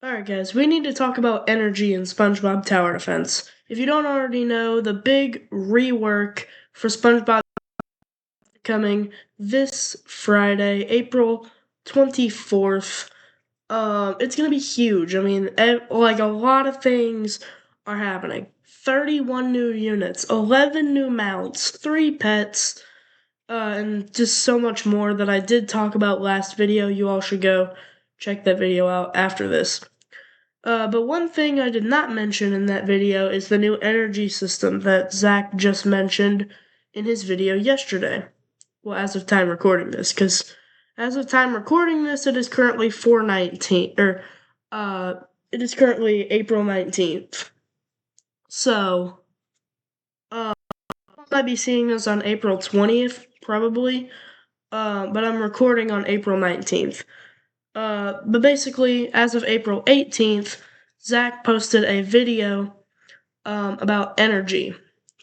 Alright, guys, we need to talk about energy in SpongeBob Tower Defense. If you don't already know, the big rework for SpongeBob coming this Friday, April 24th. It's gonna be huge. I mean, like a lot of things are happening. 31 new units, 11 new mounts, 3 pets, and just so much more that I did talk about last video. You all should go check that video out after this. But one thing I did not mention in that video is the new energy system that Zach just mentioned in his video yesterday. Well, as of time recording this, because as of time recording this, it is currently 4/19, or it is currently April 19th. So, I might be seeing this on April 20th, probably, but I'm recording on April 19th. But basically, as of April 18th, Zach posted a video about energy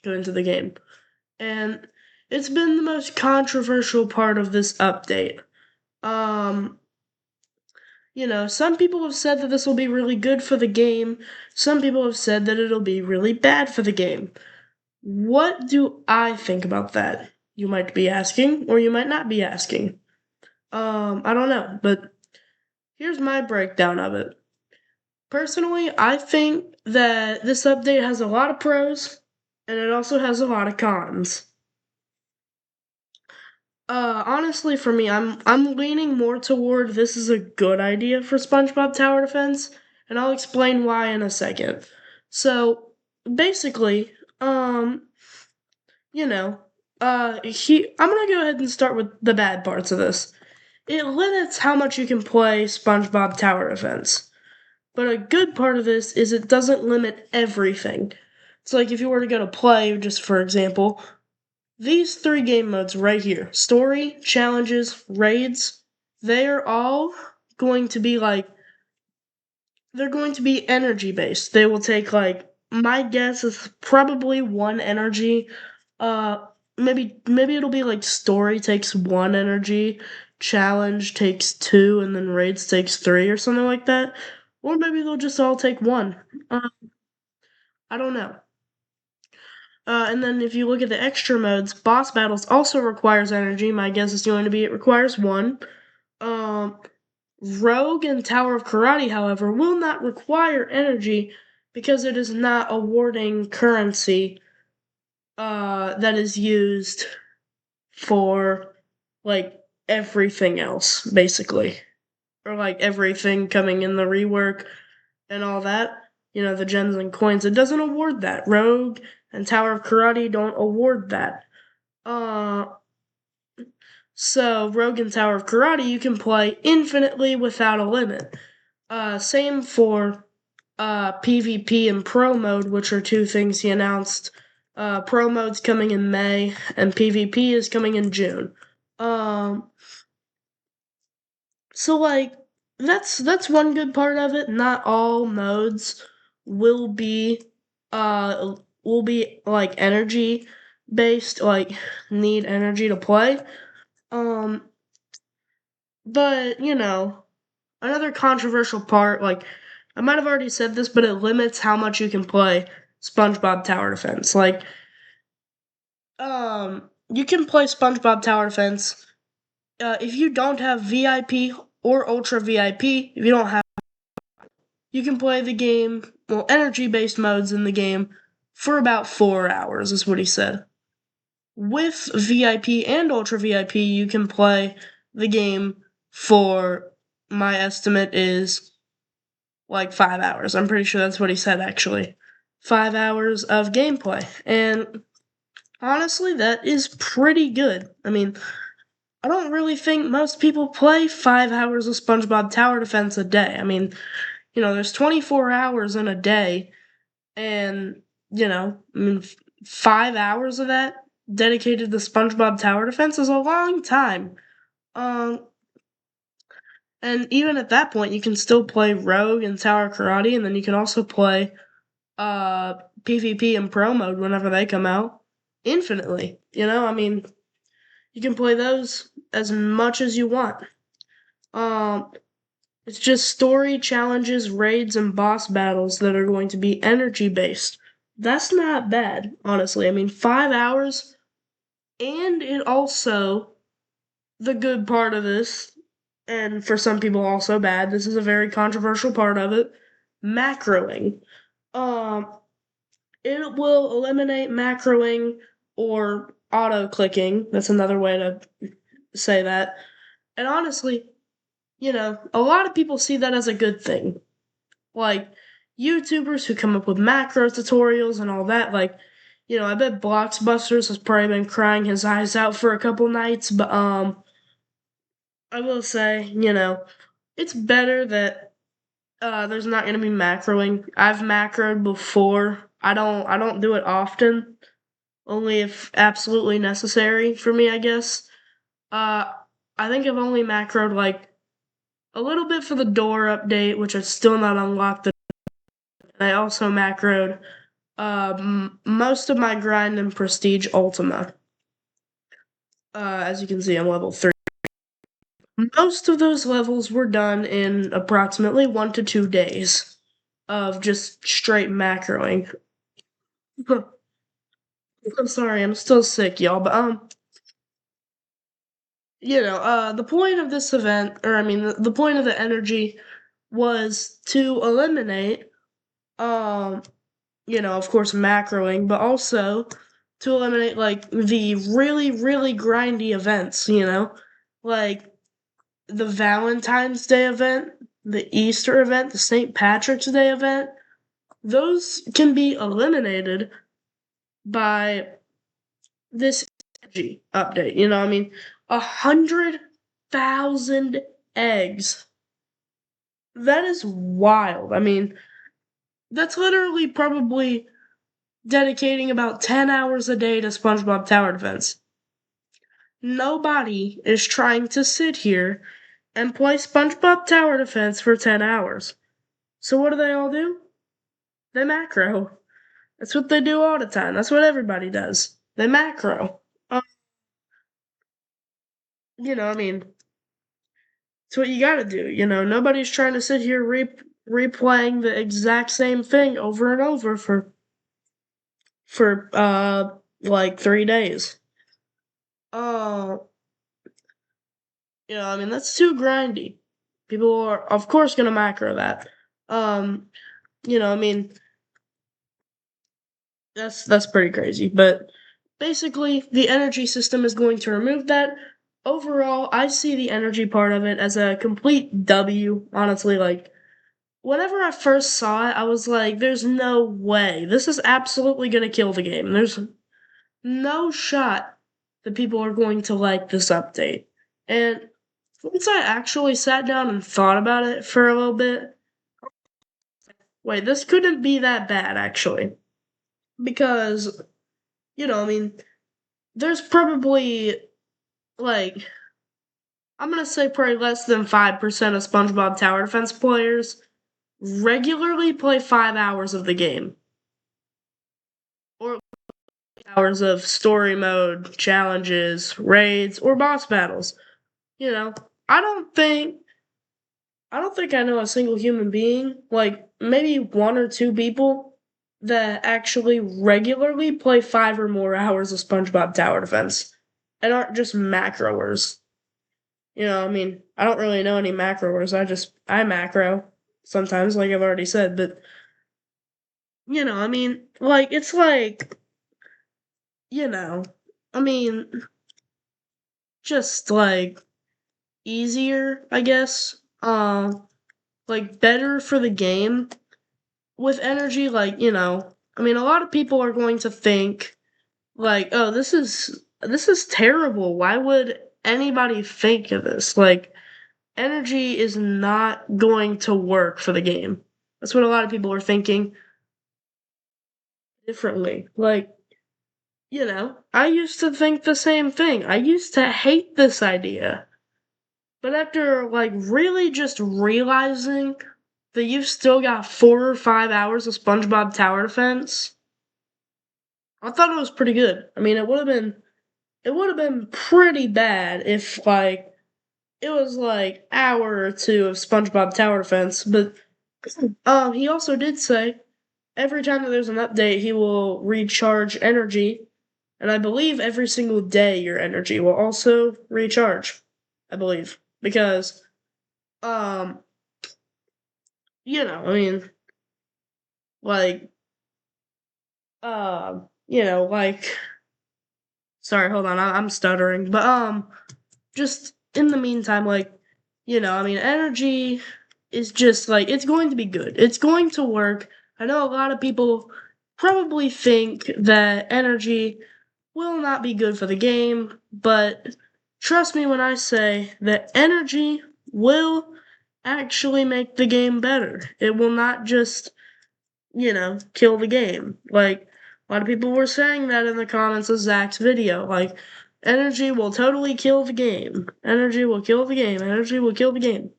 going into the game. And it's been the most controversial part of this update. Some people have said that this will be really good for the game. Some people have said that it'll be really bad for the game. What do I think about that? You might be asking, or you might not be asking. I don't know, but here's my breakdown of it. Personally, I think that this update has a lot of pros, and it also has a lot of cons. Honestly, for me, I'm leaning more toward this is a good idea for SpongeBob Tower Defense, and I'll explain why in a second. So, basically, you know, I'm gonna go ahead and start with the bad parts of this. It limits how much you can play SpongeBob Tower Defense. But a good part of this is it doesn't limit everything. It's like if you were to go to play, just for example, these 3 game modes right here, story, challenges, raids, they are all going to be they're going to be energy based. They will take my guess is probably 1 energy. Maybe it'll be like story takes 1 energy, challenge takes 2, and then raids takes 3 or something like that. Or maybe they'll just all take 1. I don't know. And then if you look at the extra modes, boss battles also requires energy. My guess is going to be it requires 1. Um, Rogue and Tower of Karate, however, will not require energy because it is not awarding currency that is used for everything else, basically. Or everything coming in the rework and all that. The gems and coins. It doesn't award that. Rogue and Tower of Karate don't award that. So Rogue and Tower of Karate you can play infinitely without a limit. Same for PvP and Pro mode, which are 2 things he announced. Pro mode's coming in May, and PvP is coming in June. So that's one good part of it. Not all modes will be energy based, need energy to play. But another controversial part, I might have already said this, but it limits how much you can play SpongeBob Tower Defense. You can play SpongeBob Tower Defense if you don't have VIP or Ultra VIP. If you don't have, you can play the game, energy-based modes in the game for about 4 hours, is what he said. With VIP and Ultra VIP, you can play the game for, my estimate is 5 hours. I'm pretty sure that's what he said, actually. 5 hours of gameplay. And honestly, that is pretty good. I mean, I don't really think most people play 5 hours of SpongeBob Tower Defense a day. I mean, there's 24 hours in a day, and, 5 hours of that dedicated to SpongeBob Tower Defense is a long time. And even at that point, you can still play Rogue and Tower Karate, and then you can also play PvP and Pro mode whenever they come out infinitely. I mean, you can play those as much as you want. It's just story challenges, raids, and boss battles that are going to be energy based. That's not bad, honestly. I mean, 5 hours, and it also, the good part of this, and for some people also bad, this is a very controversial part of it, macroing. Um, it will eliminate macroing or auto clicking. That's another way to say that. And honestly, a lot of people see that as a good thing. Like YouTubers who come up with macro tutorials and all that, I bet Blockbusters has probably been crying his eyes out for a couple nights, but I will say, it's better that there's not gonna be macroing. I've macroed before. I don't do it often, only if absolutely necessary for me, I guess. Uh I think I've only macroed like a little bit for the door update, which is still not unlocked. And I also macroed most of my grind in Prestige Ultima. As you can see, I'm level 3. Most of those levels were done in approximately 1 to 2 days of just straight macroing. I'm sorry, I'm still sick, y'all, but the point of this event, or I mean, the point of the energy was to eliminate, um, of course, macroing, but also to eliminate like the really, really grindy events, like the Valentine's Day event, the Easter event, the St. Patrick's Day event. Those can be eliminated by this energy update. I mean, 100,000 eggs. That is wild. I mean, that's literally probably dedicating about 10 hours a day to SpongeBob Tower Defense. Nobody is trying to sit here and play SpongeBob Tower Defense for 10 hours. So what do they all do? They macro. That's what they do all the time. That's what everybody does. They macro. I mean, it's what you gotta do. Nobody's trying to sit here replaying the exact same thing over and over for like 3 days. Uh, I mean that's too grindy. People are of course gonna macro that. Um, I mean that's pretty crazy. But basically, the energy system is going to remove that. Overall, I see the energy part of it as a complete W. Honestly, like whenever I first saw it, I was like, "There's no way. This is absolutely gonna kill the game. There's no shot that people are going to like this update." And once I actually sat down and thought about it for a little bit, wait, this couldn't be that bad actually, because I mean, there's probably like I'm gonna say probably less than 5% of SpongeBob Tower Defense players regularly play 5 hours of the game. Or hours of story mode, challenges, raids, or boss battles. You know, I don't think I know a single human being, like maybe one or two people that actually regularly play 5 or more hours of SpongeBob Tower Defense and aren't just macroers. I mean, I don't really know any macroers. I macro sometimes, like I've already said, but I mean, like it's like, you know, I mean, just like easier, I guess. Like better for the game with energy. Like I mean, a lot of people are going to think like, oh, this is terrible. Why would anybody think of this? Like energy is not going to work for the game. That's what a lot of people are thinking differently. Like, I used to think the same thing. I used to hate this idea. But after, like, really just realizing that you've still got 4 or 5 hours of SpongeBob Tower Defense, I thought it was pretty good. I mean, it would have been pretty bad if, like, it was like hour or two of SpongeBob Tower Defense, but he also did say every time that there's an update, he will recharge energy, and I believe every single day your energy will also recharge. I believe because um I mean like like sorry, hold on, I'm stuttering, but just in the meantime, like I mean energy is just like it's going to be good. It's going to work. I know a lot of people probably think that energy will not be good for the game, but trust me when I say that energy will actually make the game better. It will not just, kill the game. Like, a lot of people were saying that in the comments of Zach's video. Like, energy will totally kill the game. Energy will kill the game. Energy will kill the game.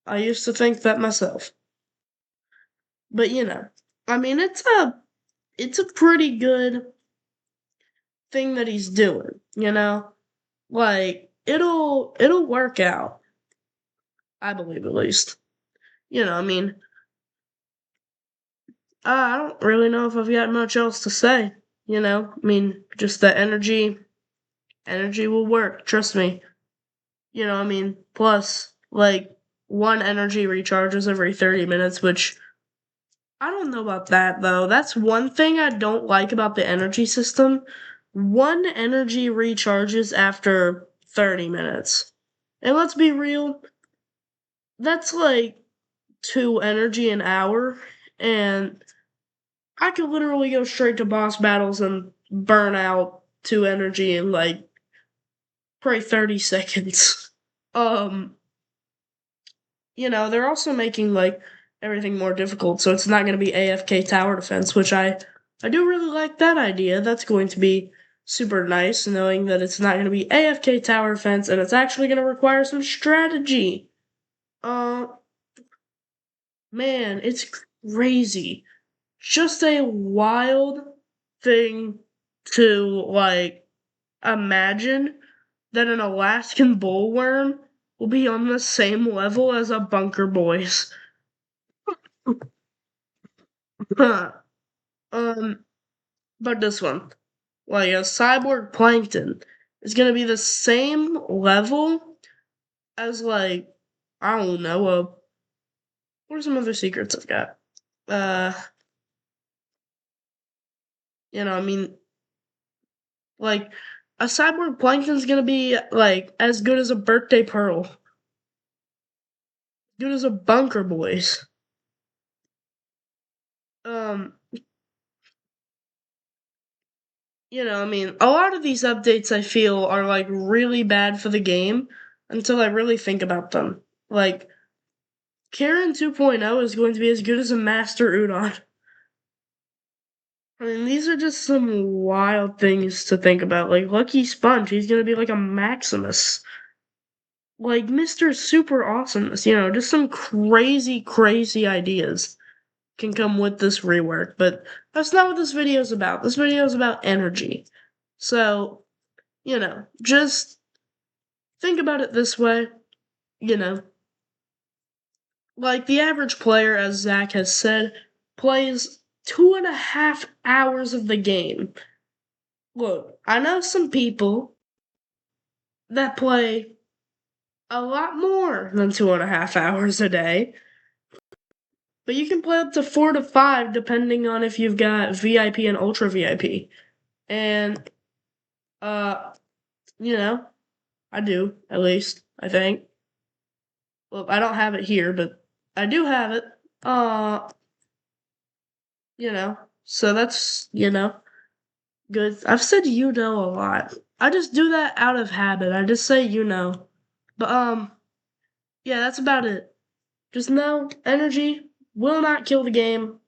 I used to think that myself. But I mean it's a pretty good thing that he's doing. Like it'll work out. I believe at least. I mean, I don't really know if I've got much else to say. I mean, just that energy will work. Trust me. I mean, plus like one energy recharges every 30 minutes, which I don't know about that though. That's one thing I don't like about the energy system. One energy recharges after 30 minutes. And let's be real, that's like two energy an hour, and I could literally go straight to boss battles and burn out two energy in like probably 30 seconds. Um, they're also making like everything more difficult, so it's not going to be AFK tower defense, which I do really like that idea. That's going to be super nice, knowing that it's not going to be AFK tower defense and it's actually going to require some strategy. Uh, man, it's crazy. Just a wild thing to like imagine that an Alaskan bullworm will be on the same level as a bunker boys. um, but this one, like a cyborg plankton, is gonna be the same level as like I don't know. What are some other secrets I've got? Uh, I mean, like a cyborg plankton's gonna be like as good as a birthday pearl, good as a bunker boys. Um, I mean, a lot of these updates I feel are like really bad for the game until I really think about them. Like Karen 2.0 is going to be as good as a Master Udon. I mean, these are just some wild things to think about. Like Lucky Sponge, he's gonna be like a Maximus. Like Mr. Super Awesomeness, just some crazy, crazy ideas can come with this rework. But that's not what this video is about. This video is about energy. So, just think about it this way, you know, like the average player, as Zach has said, plays 2.5 hours of the game. Look, I know some people that play a lot more than 2.5 hours a day, but you can play up to 4 to 5 depending on if you've got VIP and Ultra VIP. And, uh, you know, I do, at least, I think. Well, I don't have it here, but I do have it. Uh, so that's, good. I've said a lot. I just do that out of habit. I just say But yeah, that's about it. Just know energy will not kill the game.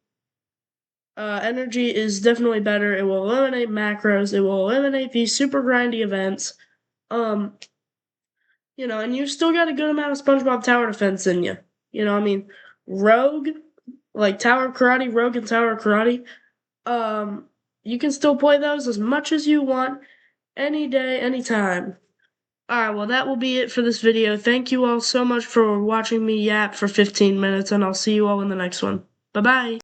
Energy is definitely better. It will eliminate macros. It will eliminate these super grindy events. Um, and you still got a good amount of SpongeBob Tower Defense in you. I mean, Rogue, like Tower Karate, Rogue and Tower Karate. You can still play those as much as you want, any day, anytime. Alright, well, that will be it for this video. Thank you all so much for watching me yap for 15 minutes, and I'll see you all in the next one. Bye-bye!